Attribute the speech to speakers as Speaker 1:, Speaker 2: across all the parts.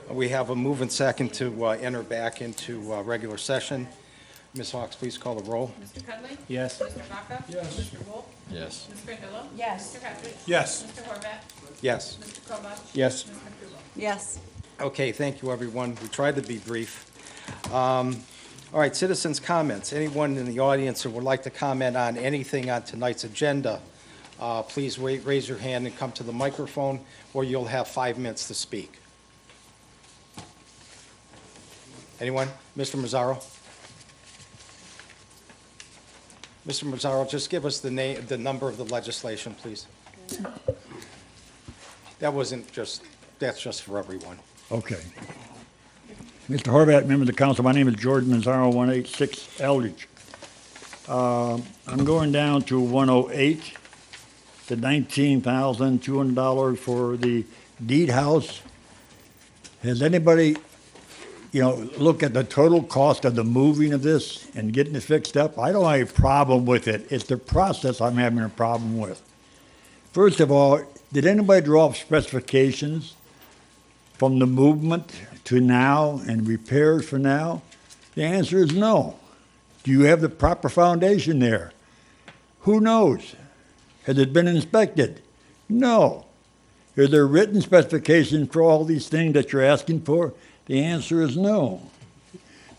Speaker 1: We have a move and second to enter back into regular session. Ms. Hawks, please call the roll.
Speaker 2: Mr. Cudley?
Speaker 3: Yes.
Speaker 2: Mr. Vaca? Yes. Mr. Wolf?
Speaker 4: Yes.
Speaker 2: Ms. Grandillo?
Speaker 5: Yes.
Speaker 2: Mr. Hafford?
Speaker 3: Yes.
Speaker 2: Mr. Horvath?
Speaker 1: Yes.
Speaker 2: Mr. Kovak?
Speaker 3: Yes.
Speaker 2: Ms. McDougal?
Speaker 5: Yes.
Speaker 1: Okay, thank you, everyone. We tried to be brief. All right, citizens' comments. Anyone in the audience who would like to comment on anything on tonight's agenda, please raise your hand and come to the microphone, or you'll have 5 minutes to speak. Anyone? Mr. Mazzaro? Mr. Mazzaro, just give us the name, the number of the legislation, please. That's just for everyone.
Speaker 6: Okay. Mr. Horvath, member of the council, my name is George Mazzaro, 186 Eldridge. I'm going down to 108, the $19,200 for the deed house. Has anybody, look at the total cost of the moving of this and getting it fixed up? I don't have a problem with it. It's the process I'm having a problem with. First of all, did anybody draw up specifications from the movement to now and repairs for now? The answer is no. Do you have the proper foundation there? Who knows? Has it been inspected? No. Is there written specifications for all these things that you're asking for? The answer is no.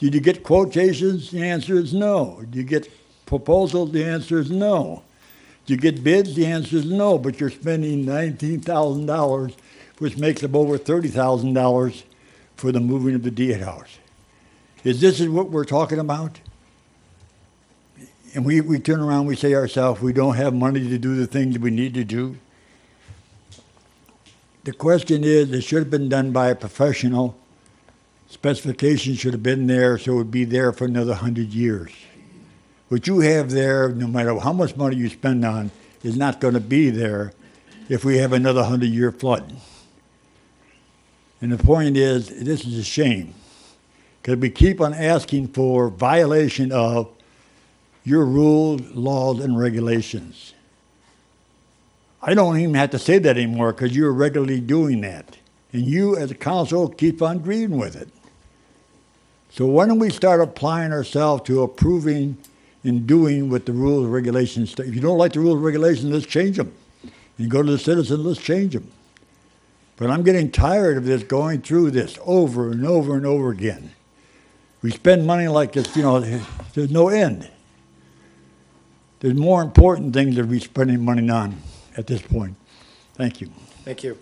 Speaker 6: Did you get quotations? The answer is no. Did you get proposals? The answer is no. Did you get bids? The answer is no. But you're spending $19,000, which makes up over $30,000 for the moving of the deed house. Is this what we're talking about? And we turn around, we say ourselves, we don't have money to do the things that we need to do. The question is, it should have been done by a professional. Specifications should have been there so it would be there for another 100 years. What you have there, no matter how much money you spend on, is not going to be there if we have another 100-year flood. And the point is, this is a shame, because we keep on asking for violation of your rules, laws, and regulations. I don't even have to say that anymore because you're regularly doing that. And you, as a council, keep on agreeing with it. So why don't we start applying ourselves to approving and doing what the rules and regulations say? If you don't like the rules and regulations, let's change them. You go to the citizens, let's change them. But I'm getting tired of this, going through this over and over and over again. We spend money like this, there's no end. There's more important things that we're spending money on at this point. Thank you.
Speaker 1: Thank you.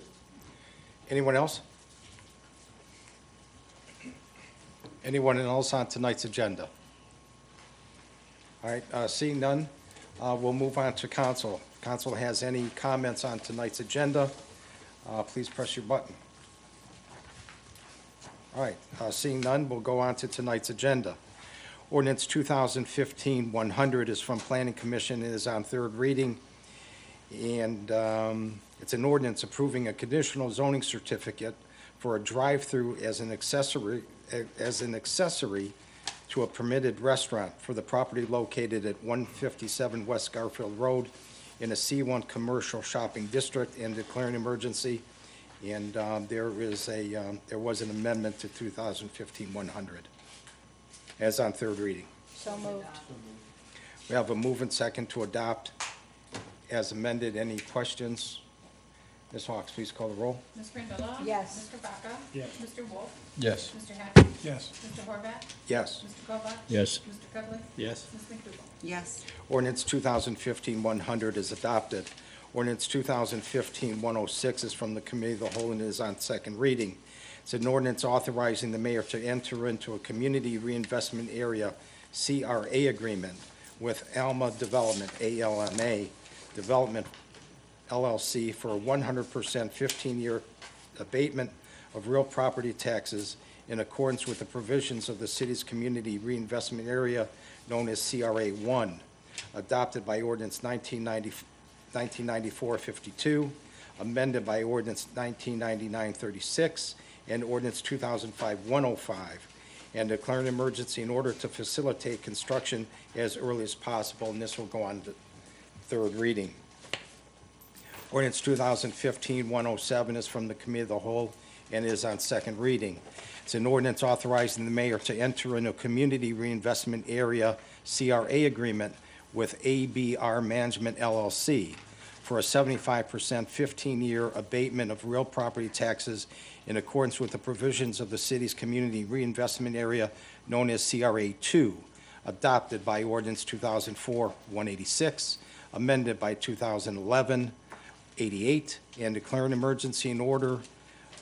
Speaker 1: Anyone else? Anyone else on tonight's agenda? All right, seeing none, we'll move on to council. Council has any comments on tonight's agenda? Please press your button. All right, seeing none, we'll go on to tonight's agenda. Ordinance 2015-100 is from Planning Commission and is on third reading. And it's an ordinance approving a conditional zoning certificate for a drive-through as an accessory to a permitted restaurant for the property located at 157 West Garfield Road in a C1 commercial shopping district, and declaring emergency. And there was an amendment to 2015-100 as on third reading.
Speaker 5: So moved.
Speaker 1: We have a move and second to adopt as amended. Any questions? Ms. Hawks, please call the roll.
Speaker 2: Ms. Grandillo?
Speaker 5: Yes.
Speaker 2: Mr. Vaca?
Speaker 3: Yes.
Speaker 2: Mr. Wolf?
Speaker 4: Yes.
Speaker 2: Mr. Hafford?
Speaker 3: Yes.
Speaker 2: Mr. Horvath?
Speaker 1: Yes.
Speaker 2: Mr. Kovak?
Speaker 4: Yes.
Speaker 2: Mr. Cudley?
Speaker 3: Yes.
Speaker 2: Ms. McDougal?
Speaker 5: Yes.
Speaker 1: Ordinance 2015-100 is adopted. Ordinance 2015-106 is from the Committee of the Whole and is on second reading. It's an ordinance authorizing the mayor to enter into a community reinvestment area, CRA agreement with Alma Development, ALMA Development LLC for a 100% 15-year abatement of real property taxes in accordance with the provisions of the city's community reinvestment area known as CRA 1, adopted by ordinance 1994-52, amended by ordinance 1999-36, and ordinance 2005-105, and declare an emergency in order to facilitate construction as early as possible, and this will go on to third reading. Ordinance 2015-107 is from the Committee of the Whole and is on second reading. It's an ordinance authorizing the mayor to enter into a community reinvestment area, CRA agreement with ABR Management LLC for a 75% 15-year abatement of real property taxes in accordance with the provisions of the city's community reinvestment area known as CRA 2, adopted by ordinance 2004-186, amended by 2011-88, and declare an emergency in order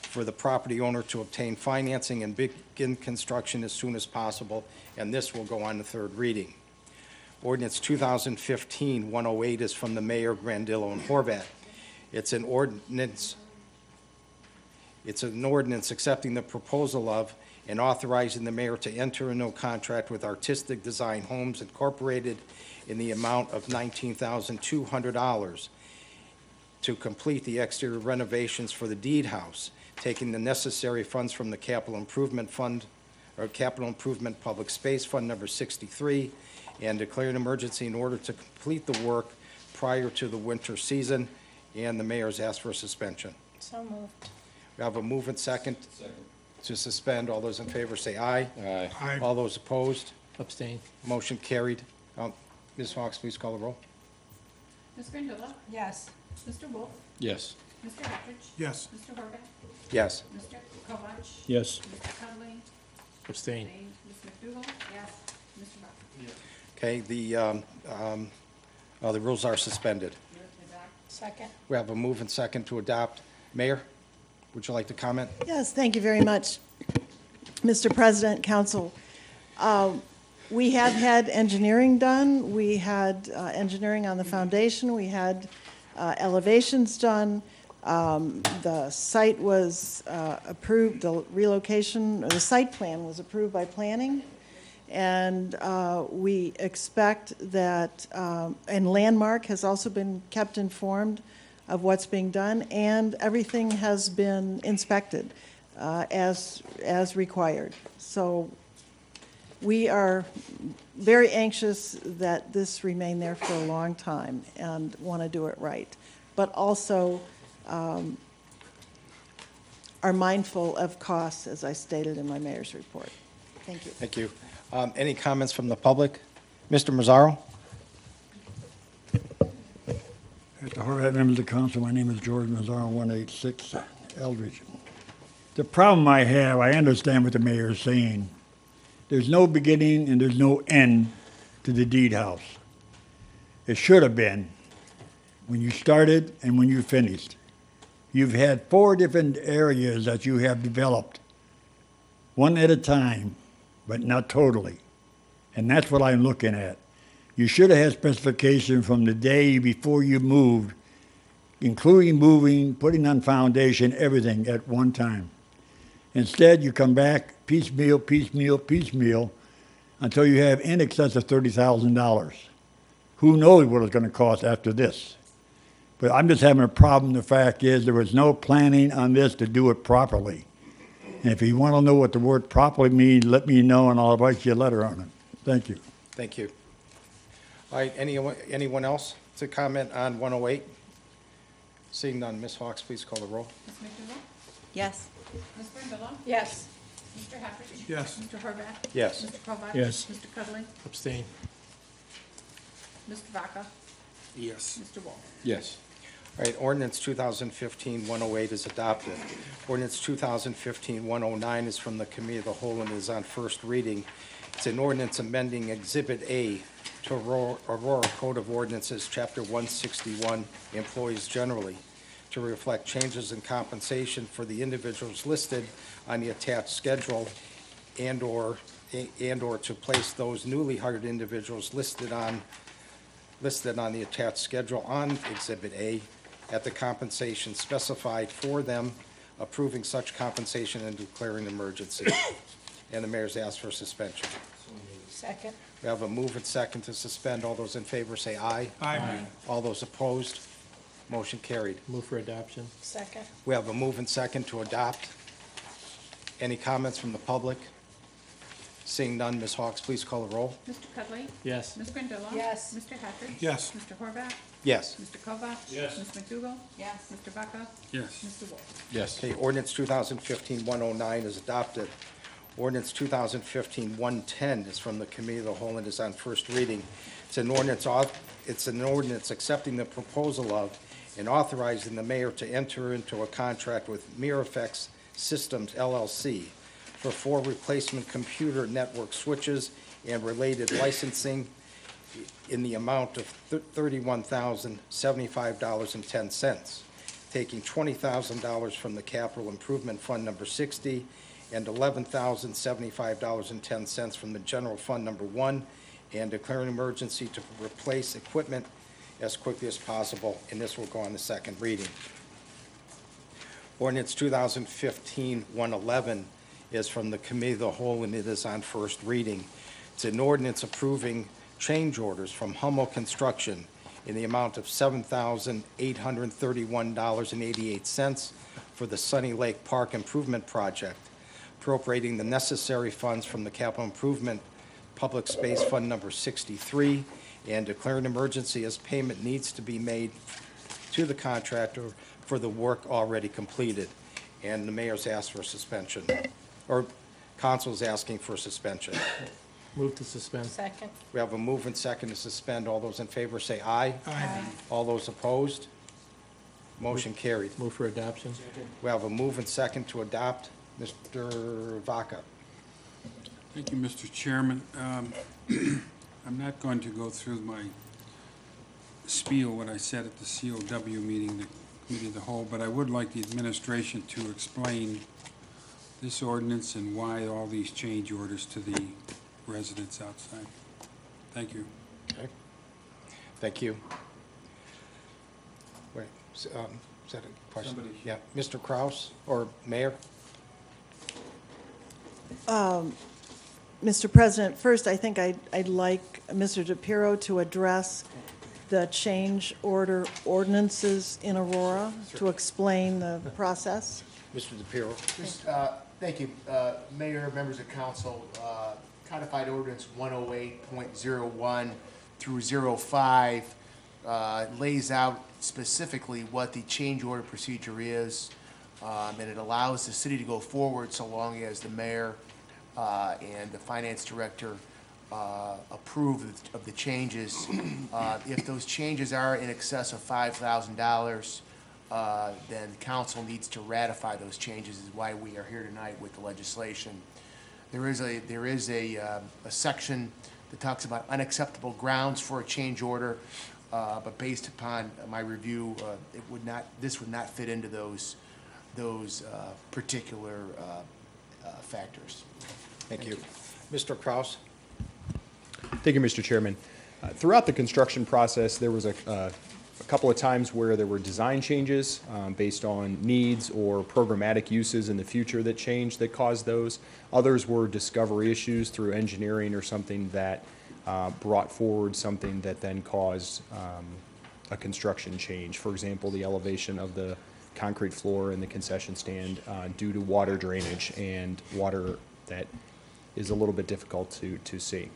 Speaker 1: for the property owner to obtain financing and begin construction as soon as possible, and this will go on to third reading. Ordinance 2015-108 is from the mayor, Grandillo, and Horvat. It's an ordinance accepting the proposal of and authorizing the mayor to enter into a contract with Artistic Design Homes Incorporated in the amount of $19,200 to complete the exterior renovations for the Deed House, taking the necessary funds from the Capital Improvement Fund, or Capital Improvement Public Space Fund number 63, and declare an emergency in order to complete the work prior to the winter season, and the mayor's asked for a suspension.
Speaker 2: So moved.
Speaker 1: We have a move and second to suspend. All those in favor say aye.
Speaker 3: Aye.
Speaker 1: All those opposed,
Speaker 3: Abstain.
Speaker 1: motion carried. Ms. Hawks, please call the roll.
Speaker 2: Ms. Grandilla? Yes. Mr. Wolf?
Speaker 3: Yes.
Speaker 2: Mr. Hafford?
Speaker 4: Yes.
Speaker 2: Mr. Horvath?
Speaker 1: Yes.
Speaker 2: Mr. Kovak?
Speaker 3: Yes.
Speaker 2: Mr. Conley?
Speaker 3: Abstain.
Speaker 2: Ms. McDougal? Yes. Mr. Vaca?
Speaker 1: Okay, the rules are suspended.
Speaker 2: Second.
Speaker 1: We have a move and second to adopt. Mayor, would you like to comment?
Speaker 5: Yes, thank you very much, Mr. President, Council. We have had engineering done. We had engineering on the foundation. We had elevations done. The site was approved, the relocation, or the site plan was approved by planning. And we expect that, and Landmark has also been kept informed of what's being done, and everything has been inspected as required. So we are very anxious that this remain there for a long time and want to do it right, but also are mindful of costs, as I stated in my mayor's report. Thank you.
Speaker 1: Thank you. Any comments from the public? Mr. Mazzaro?
Speaker 6: Mr. Horvath, members of the council, my name is George Mazzaro, 186 Eldridge. The problem I have, I understand what the mayor is saying. There's no beginning and there's no end to the Deed House. It should have been when you started and when you finished. You've had 4 different areas that you have developed, one at a time, but not totally. And that's what I'm looking at. You should have had specification from the day before you moved, including moving, putting on foundation, everything at one time. Instead, you come back piecemeal, piecemeal, piecemeal, until you have in excess of $30,000. Who knows what it's going to cost after this? But I'm just having a problem. The fact is there was no planning on this to do it properly. And if you want to know what the word properly means, let me know and I'll write you a letter on it. Thank you.
Speaker 1: Thank you. All right, anyone else to comment on 108? Seeing none, Ms. Hawks, please call the roll.
Speaker 2: Ms. McDougal?
Speaker 5: Yes.
Speaker 2: Ms. Grandilla? Yes. Mr. Hafford?
Speaker 4: Yes.
Speaker 2: Mr. Horvath?
Speaker 1: Yes.
Speaker 2: Mr. Kovak?
Speaker 3: Yes.
Speaker 2: Mr. Conley?
Speaker 3: Abstain.
Speaker 2: Mr. Vaca?
Speaker 4: Yes.
Speaker 2: Mr. Wolf?
Speaker 3: Yes.
Speaker 1: All right, ordinance 2015-108 is adopted. Ordinance 2015-109 is from the Committee of the Whole and is on first reading. It's an ordinance amending Exhibit A to Aurora Code of Ordinances, Chapter 161, Employees Generally, to reflect changes in compensation for the individuals listed on the attached schedule and/or to place those newly hired individuals listed on the attached schedule on Exhibit A at the compensation specified for them, approving such compensation and declaring an emergency. And the mayor's asked for suspension.
Speaker 2: Second.
Speaker 1: We have a move and second to suspend. All those in favor say aye.
Speaker 4: Aye.
Speaker 1: All those opposed, motion carried.
Speaker 3: Move for adoption.
Speaker 2: Second.
Speaker 1: We have a move and second to adopt. Any comments from the public? Seeing none, Ms. Hawks, please call the roll.
Speaker 2: Mr. Cudley?
Speaker 3: Yes.
Speaker 2: Ms. Grandilla? Yes. Mr. Hafford?
Speaker 4: Yes.
Speaker 2: Mr. Horvath?
Speaker 1: Yes.
Speaker 2: Mr. Kovak?
Speaker 3: Yes.
Speaker 2: Ms. McDougal? Yes. Mr. Vaca?
Speaker 4: Yes.
Speaker 2: Mr. Wolf?
Speaker 3: Yes.
Speaker 1: Okay, ordinance 2015-109 is adopted. Ordinance 2015-110 is from the Committee of the Whole and is on first reading. It's an ordinance accepting the proposal of and authorizing the mayor to enter into a contract with Mirafex Systems LLC for 4 replacement computer network switches and related licensing in the amount of $31,075.10, taking $20,000 from the Capital Improvement Fund Number 60 and $11,075.10 from the General Fund Number 1, and declaring an emergency to replace equipment as quickly as possible, and this will go on the second reading. Ordinance 2015-111 is from the Committee of the Whole, and it is on first reading. It's an ordinance approving change orders from Hummel Construction in the amount of $7,831.88 for the Sunny Lake Park Improvement Project, appropriating the necessary funds from the Capital Improvement Public Space Fund Number 63, and declaring an emergency as payment needs to be made to the contractor for the work already completed. And the mayor's asked for suspension, or council's asking for suspension.
Speaker 3: Move to suspend.
Speaker 2: Second.
Speaker 1: We have a move and second to suspend. All those in favor say aye.
Speaker 2: Aye.
Speaker 1: All those opposed? Motion carried.
Speaker 3: Move for adoption.
Speaker 1: We have a move and second to adopt. Mr. Vaca.
Speaker 4: Thank you, Mr. Chairman. I'm not going to go through my spiel, what I said at the COW meeting, the Committee of the Whole, but I would like the administration to explain this ordinance and why all these change orders to the residents outside. Thank you.
Speaker 1: Okay. Thank you. Wait, is that a question?
Speaker 4: Somebody-
Speaker 1: Yeah, Mr. Kraus, or Mayor?
Speaker 5: Mr. President, first, I think I'd like Mr. DePiero to address the change order ordinances in Aurora, to explain the process.
Speaker 1: Mr. DePiero?
Speaker 7: Just, thank you, Mayor, members of council. Codified ordinance 108.01 through 05 lays out specifically what the change order procedure is, and it allows the city to go forward so long as the mayor and the finance director approve of the changes. If those changes are in excess of $5,000, then council needs to ratify those changes, is why we are here tonight with the legislation. There is a section that talks about unacceptable grounds for a change order, but based upon my review, this would not fit into those particular factors.
Speaker 1: Thank you. Mr. Kraus?
Speaker 8: Thank you, Mr. Chairman. Throughout the construction process, there was a couple of times where there were design changes based on needs or programmatic uses in the future that changed, that caused those. Others were discovery issues through engineering or something that brought forward something that then caused a construction change. For example, the elevation of the concrete floor in the concession stand due to water drainage and water that is a little bit difficult to see.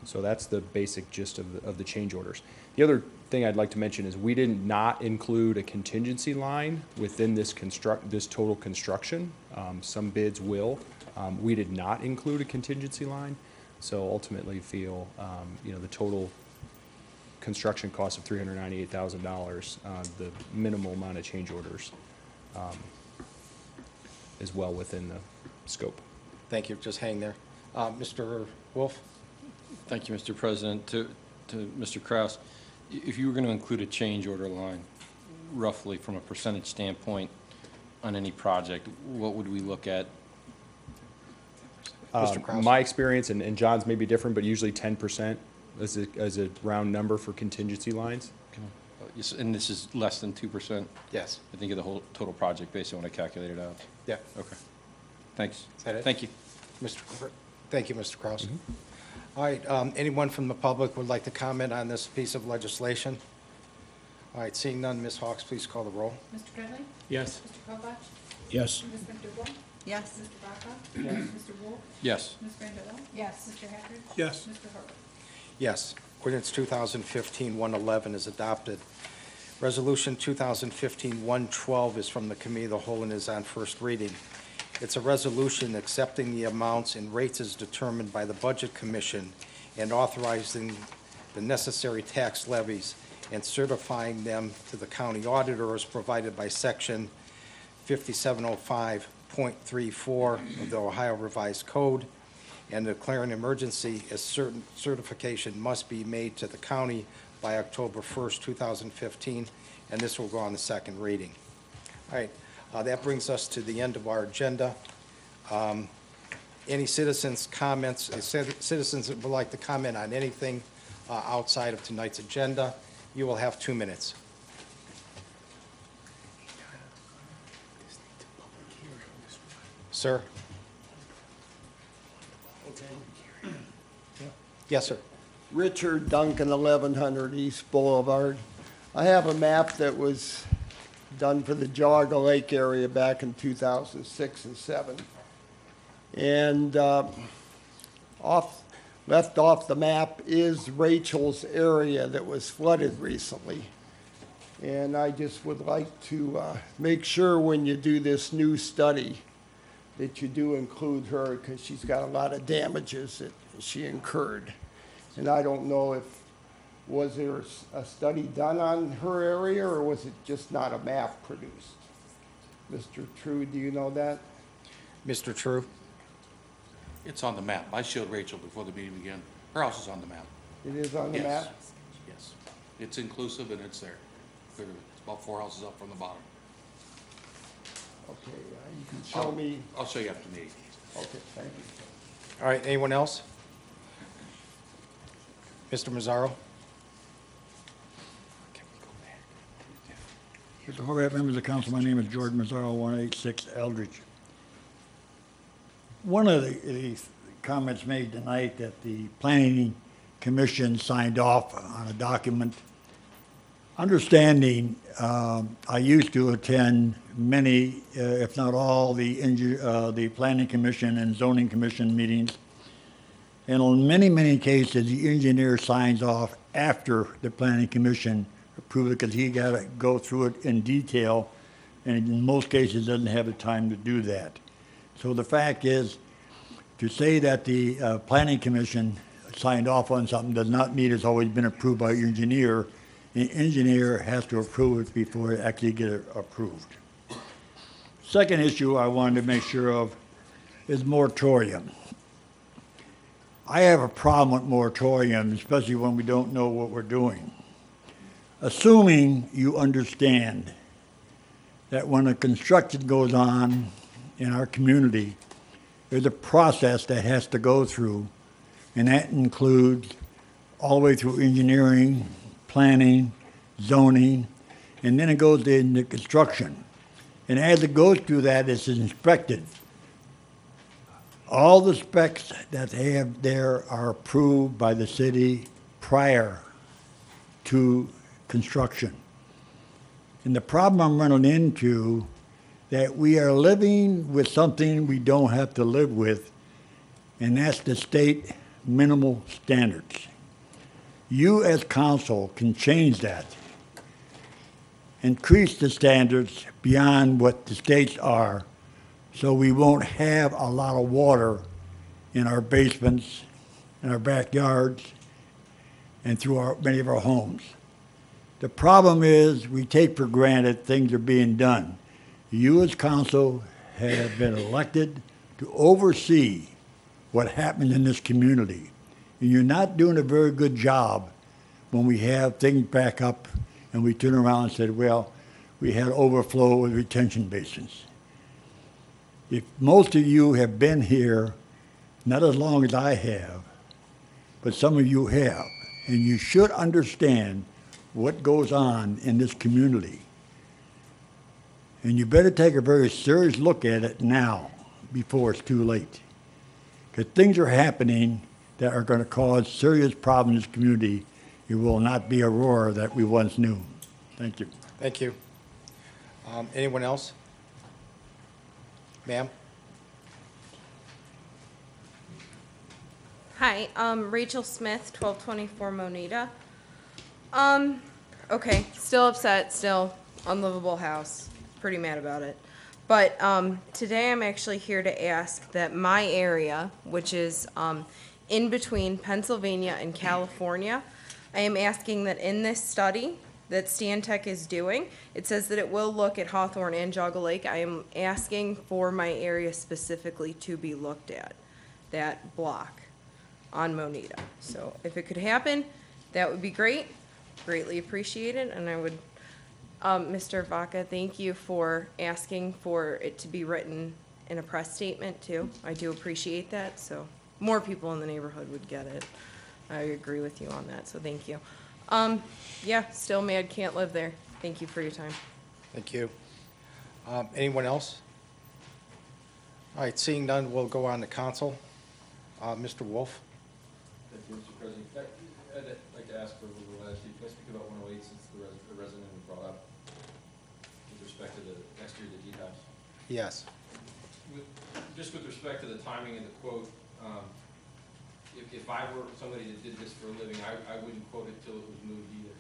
Speaker 8: So that's the basic gist of the change orders. The other thing I'd like to mention is we did not include a contingency line within this total construction. Some bids will. We did not include a contingency line, so ultimately feel the total construction cost of $398,000, the minimal amount of change orders is well within the scope.
Speaker 1: Thank you. Just hang there. Mr. Wolf?
Speaker 9: Thank you, Mr. President. To Mr. Kraus, if you were going to include a change order line, roughly from a percentage standpoint on any project, what would we look at?
Speaker 1: Mr. Kraus?
Speaker 8: My experience, and John's may be different, but usually 10% as a round number for contingency lines.
Speaker 9: Yes, and this is less than 2%,
Speaker 1: Yes.
Speaker 9: I think, of the whole total project based on what I calculated out.
Speaker 1: Yeah.
Speaker 9: Okay. Thanks.
Speaker 1: Is that it?
Speaker 9: Thank you.
Speaker 1: Thank you, Mr. Kraus. All right, anyone from the public would like to comment on this piece of legislation? All right, seeing none, Ms. Hawks, please call the roll.
Speaker 2: Mr. Dudley?
Speaker 3: Yes.
Speaker 2: Mr. Kovak?
Speaker 6: Yes.
Speaker 2: Ms. McDougal?
Speaker 5: Yes.
Speaker 2: Mr. Vaca? Mr. Wolf?
Speaker 9: Yes.
Speaker 2: Ms. Randall? Yes. Mr. Hafford?
Speaker 4: Yes.
Speaker 2: Mr. Hurbaugh?
Speaker 1: Yes. Ordinance 2015-111 is adopted. Resolution 2015-112 is from the Committee of the Whole and is on first reading. It's a resolution accepting the amounts and rates as determined by the Budget Commission and authorizing the necessary tax levies and certifying them to the county auditor as provided by Section 5705.34 of the Ohio Revised Code, and declaring an emergency as certain certification must be made to the county by October 1st, 2015, and this will go on the second reading. All right, that brings us to the end of our agenda. Any citizens' comments, citizens that would like to comment on anything outside of tonight's agenda, you will have 2 minutes. Sir? Yes, sir.
Speaker 10: Richard Duncan, 1100 East Boulevard. I have a map that was done for the Jaga Lake area back in 2006 and 7. And left off the map is Rachel's area that was flooded recently. And I just would like to make sure when you do this new study that you do include her, because she's got a lot of damages that she incurred. And I don't know if, was there a study done on her area, or was it just not a map produced? Mr. True, do you know that?
Speaker 1: Mr. True?
Speaker 11: It's on the map. I showed Rachel before the meeting began. Her house is on the map.
Speaker 10: It is on the
Speaker 11: Yes.
Speaker 10: map?
Speaker 11: Yes. It's inclusive and it's there. Clearly. It's about 4 houses up from the bottom.
Speaker 10: Okay, you can show me.
Speaker 11: I'll show you after the meeting.
Speaker 10: Okay, thank you.
Speaker 1: All right, anyone else? Mr. Mazzaro?
Speaker 6: Mr. Horvath, members of council, my name is George Mazzaro, 186 Eldridge. One of the comments made tonight that the planning commission signed off on a document. Understanding, I used to attend many, if not all, the planning commission and zoning commission meetings. And in many, many cases, the engineer signs off after the planning commission approves it, because he got to go through it in detail, and in most cases doesn't have the time to do that. So the fact is, to say that the planning commission signed off on something does not mean it's always been approved by your engineer. The engineer has to approve it before it actually gets approved. Second issue I wanted to make sure of is moratorium. I have a problem with moratorium, especially when we don't know what we're doing. Assuming you understand that when a construction goes on in our community, there's a process that has to go through, and that includes all the way through engineering, planning, zoning, and then it goes into construction. And as it goes through that, it's inspected. All the specs that they have there are approved by the city prior to construction. And the problem I'm running into, that we are living with something we don't have to live with, and that's the state minimal standards. You as council can change that, increase the standards beyond what the states are, so we won't have a lot of water in our basements, in our backyards, and through many of our homes. The problem is we take for granted things are being done. You as council have been elected to oversee what happens in this community. And you're not doing a very good job when we have things back up and we turn around and say, well, we had overflow with retention basins. If most of you have been here, not as long as I have, but some of you have, and you should understand what goes on in this community. And you better take a very serious look at it now before it's too late. Because things are happening that are going to cause serious problems in this community. It will not be Aurora that we once knew. Thank you.
Speaker 1: Thank you. Anyone else? Ma'am?
Speaker 12: Hi, Rachel Smith, 1224 Moneta. Okay, still upset, still unlivable house. Pretty mad about it. But today I'm actually here to ask that my area, which is in between Pennsylvania and California, I am asking that in this study that Stantec is doing, it says that it will look at Hawthorne and Jogga Lake. I am asking for my area specifically to be looked at, that block on Moneta. So if it could happen, that would be great, greatly appreciated, and I would, Mr. Vaca, thank you for asking for it to be written in a press statement too. I do appreciate that, so more people in the neighborhood would get it. I agree with you on that, so thank you. Yeah, still mad, can't live there. Thank you for your time.
Speaker 1: Thank you. Anyone else? All right, seeing none, we'll go on to council. Mr. Wolf?
Speaker 9: Thank you, Mr. President. I'd like to ask for a little latitude. Can I speak about 108 since the resident was brought up with respect to the exterior of the D-house?
Speaker 1: Yes.
Speaker 9: Just with respect to the timing of the quote, if I were somebody that did this for a living, I wouldn't quote it till it was moved either.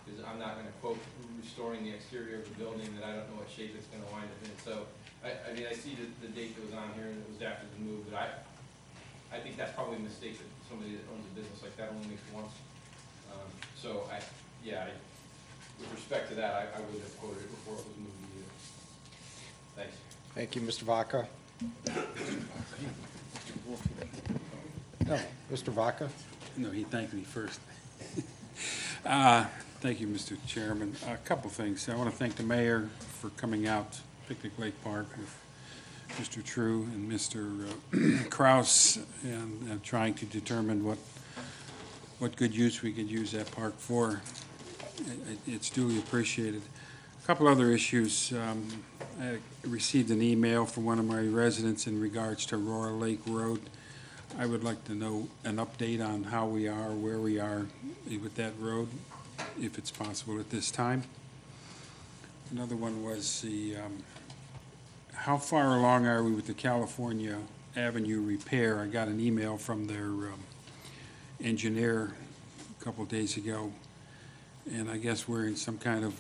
Speaker 9: Because I'm not going to quote restoring the exterior of the building that I don't know what shape it's going to wind up in. So, I mean, I see the date that was on here and it was after the move, but I think that's probably a mistake that somebody that owns a business like that only makes once. With respect to that, I wouldn't have quoted it before it was moved either. Thanks.
Speaker 1: Thank you, Mr. Vaca. No, Mr. Vaca?
Speaker 4: No, he thanked me first. Thank you, Mr. Chairman. A couple things. I want to thank the mayor for coming out to Picnic Lake Park with Mr. True and Mr. Kraus and trying to determine what good use we could use that park for. It's duly appreciated. A couple other issues. I received an email from one of my residents in regards to Aurora Lake Road. I would like to know an update on how we are, where we are with that road, if it's possible at this time. Another one was how far along are we with the California Avenue repair? I got an email from their engineer a couple of days ago, and I guess we're in some kind of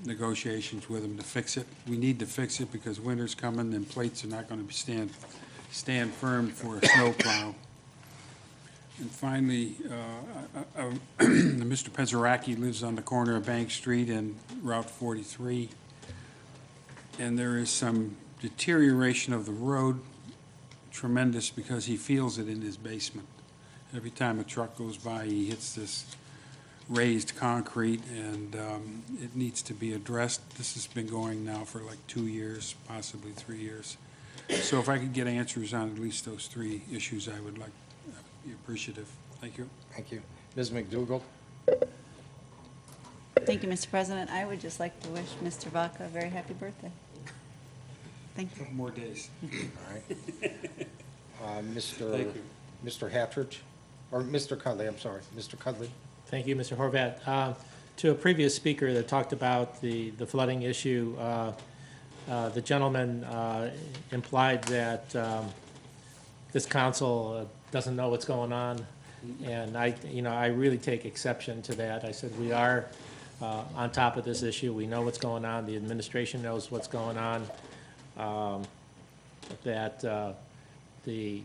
Speaker 4: negotiations with them to fix it. We need to fix it because winter's coming and plates are not going to stand firm for a snowplow. And finally, Mr. Pezaracki lives on the corner of Bank Street and Route 43, and there is some deterioration of the road, tremendous, because he feels it in his basement. Every time a truck goes by, he hits this raised concrete, and it needs to be addressed. This has been going now for like 2 years, possibly 3 years. So if I could get answers on at least those three issues, I would like be appreciative. Thank you.
Speaker 1: Thank you. Ms. McDougall?
Speaker 13: Thank you, Mr. President. I would just like to wish Mr. Vaca a very happy birthday. Thank you.
Speaker 4: More days.
Speaker 1: All right.
Speaker 4: Thank you.
Speaker 1: Mr. Hatridge, or Mr. Cudley, I'm sorry, Mr. Cudley.
Speaker 3: Thank you, Mr. Horvat. To a previous speaker that talked about the flooding issue, the gentleman implied that this council doesn't know what's going on, and I really take exception to that. I said we are on top of this issue. We know what's going on. The administration knows what's going on. That the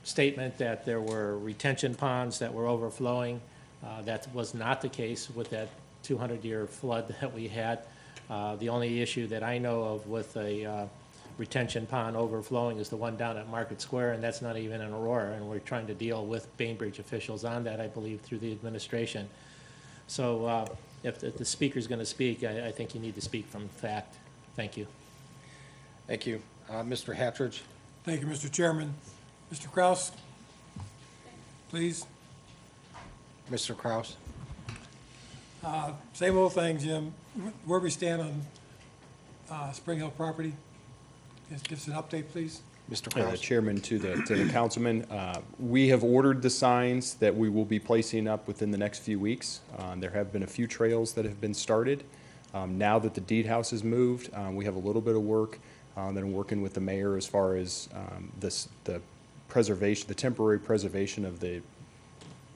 Speaker 3: statement that there were retention ponds that were overflowing, that was not the case with that 200-year flood that we had. The only issue that I know of with a retention pond overflowing is the one down at Market Square, and that's not even in Aurora, and we're trying to deal with Bainbridge officials on that, I believe, through the administration. So if the speaker's going to speak, I think you need to speak from fact. Thank you.
Speaker 1: Thank you. Mr. Hatridge?
Speaker 14: Thank you, Mr. Chairman. Mr. Kraus, please.
Speaker 1: Mr. Kraus?
Speaker 14: Same old thing, Jim. Where we stand on Spring Hill property? Just give us an update, please.
Speaker 1: Mr. Kraus?
Speaker 8: Chairman, to the councilman, we have ordered the signs that we will be placing up within the next few weeks. There have been a few trails that have been started. Now that the deed house is moved, we have a little bit of work that I'm working with the mayor as far as the preservation, the temporary preservation of the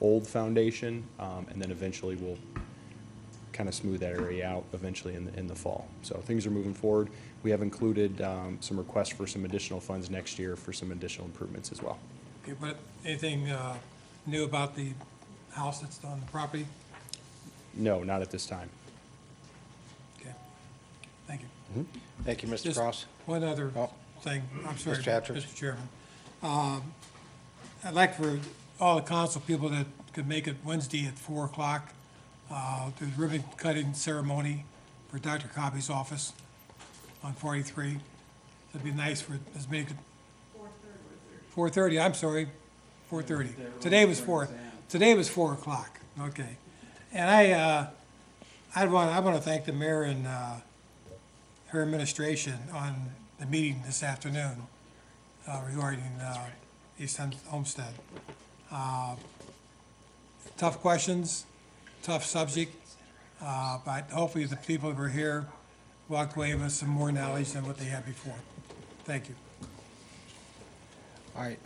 Speaker 8: old foundation, and then eventually we'll kind of smooth that area out eventually in the fall. So things are moving forward. We have included some requests for some additional funds next year for some additional improvements as well.
Speaker 14: Okay, but anything new about the house that's on the property?
Speaker 8: No, not at this time.
Speaker 14: Okay, thank you.
Speaker 1: Thank you, Mr.
Speaker 14: Just
Speaker 1: Cross.
Speaker 14: one other
Speaker 1: Oh.
Speaker 14: thing, I'm sorry,
Speaker 1: Mr. Hatridge.
Speaker 14: Mr. Chairman. I'd like for all the council people that could make it Wednesday at 4 o'clock, there's ribbon cutting ceremony for Dr. Cobby's office on 43. It'd be nice for as many. 4:30, I'm sorry, 4:30. Today was 4 o'clock, okay. And I want to thank the mayor and her administration on the meeting this afternoon regarding East Homestead. Tough questions, tough subject, but hopefully the people that were here walked away with some more knowledge than what they had before. Thank you.
Speaker 1: All right,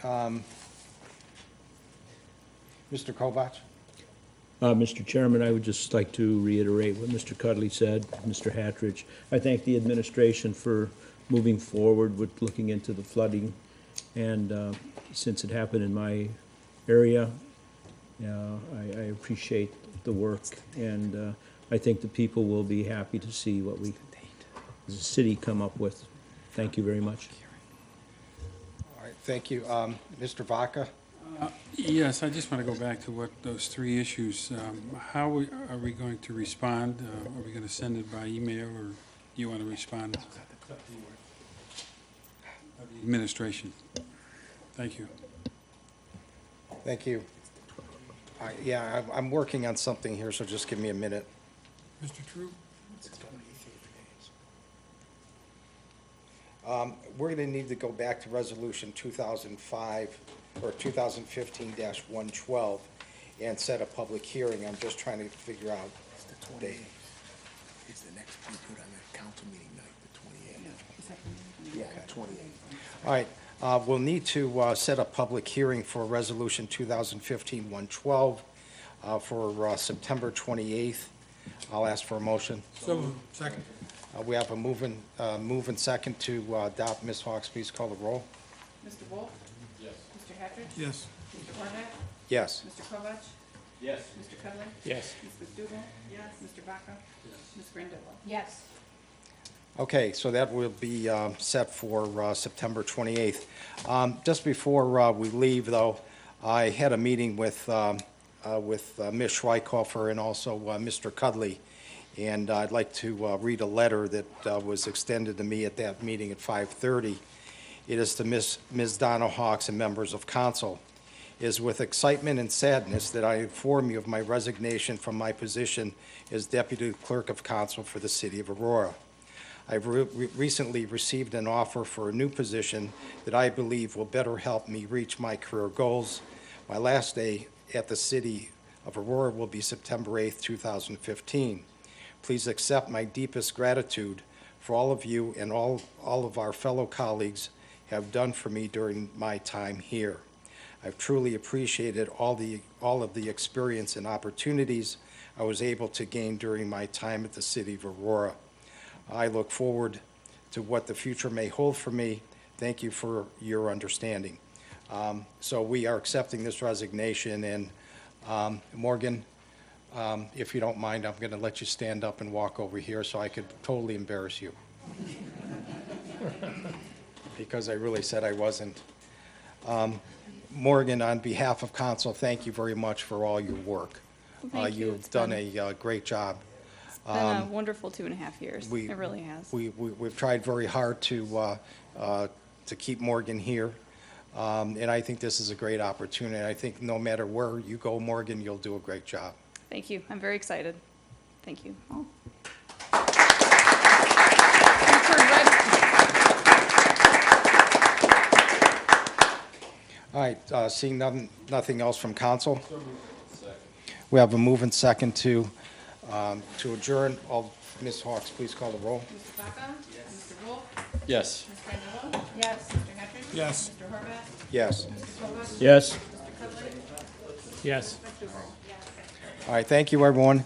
Speaker 1: Mr. Kovach?
Speaker 15: Mr. Chairman, I would just like to reiterate what Mr. Cudley said, Mr. Hatridge. I thank the administration for moving forward with looking into the flooding. And since it happened in my area, I appreciate the work. And I think the people will be happy to see what we, as a city, come up with. Thank you very much.
Speaker 1: All right, thank you. Mr. Vaca?
Speaker 4: Yes, I just want to go back to what those three issues. How are we going to respond? Are we going to send it by email, or do you want to respond? Administration. Thank you.
Speaker 1: Thank you. Yeah, I'm working on something here, so just give me a minute.
Speaker 14: Mr. True?
Speaker 1: We're going to need to go back to Resolution 2005, or 2015-112, and set a public hearing. I'm just trying to figure out the date.
Speaker 7: It's the next, we put on the council meeting night, the 28th. Yeah, the 28th.
Speaker 1: All right, we'll need to set a public hearing for Resolution 2015-112 for September 28th. I'll ask for a motion.
Speaker 14: So moved. Second.
Speaker 1: We have a move and second to adopt. Ms. Hawks, please call the roll.
Speaker 2: Mr. Wolf? Yes. Mr. Hatridge?
Speaker 14: Yes.
Speaker 2: Mr. Horvath?
Speaker 1: Yes.
Speaker 2: Mr. Kovach?
Speaker 9: Yes.
Speaker 2: Mr. Cudley?
Speaker 3: Yes.
Speaker 2: Ms. McDougal? Yes. Mr. Vaca? Yes. Ms. Grandillo? Yes.
Speaker 1: Okay, so that will be set for September 28th. Just before we leave, though, I had a meeting with Ms. Schweikhofer and also Mr. Cudley, and I'd like to read a letter that was extended to me at that meeting at 5:30. It is to Ms. Donna Hawks and members of council. It is with excitement and sadness that I inform you of my resignation from my position as Deputy Clerk of Council for the City of Aurora. I've recently received an offer for a new position that I believe will better help me reach my career goals. My last day at the City of Aurora will be September 8th, 2015. Please accept my deepest gratitude for all of you and all of our fellow colleagues have done for me during my time here. I've truly appreciated all of the experience and opportunities I was able to gain during my time at the City of Aurora. I look forward to what the future may hold for me. Thank you for your understanding. So we are accepting this resignation, and Morgan, if you don't mind, I'm going to let you stand up and walk over here so I could totally embarrass you. Because I really said I wasn't. Morgan, on behalf of council, thank you very much for all your work.
Speaker 13: Thank you.
Speaker 1: You've done a great job.
Speaker 13: It's been a wonderful 2.5 years. It really has.
Speaker 1: We've tried very hard to keep Morgan here, and I think this is a great opportunity. I think no matter where you go, Morgan, you'll do a great job.
Speaker 13: Thank you. I'm very excited. Thank you. Oh.
Speaker 1: All right, seeing nothing else from council? We have a move and second to adjourn. Ms. Hawks, please call the roll.
Speaker 2: Mr. Vaca? Yes. Mr. Wolf?
Speaker 9: Yes.
Speaker 2: Ms. Grandillo? Yes. Mr. Hatridge?
Speaker 14: Yes.
Speaker 2: Mr. Horvath?
Speaker 1: Yes.
Speaker 2: Mr. Vogel?
Speaker 15: Yes.
Speaker 2: Mr. Cudley?
Speaker 3: Yes.
Speaker 1: All right, thank you, everyone.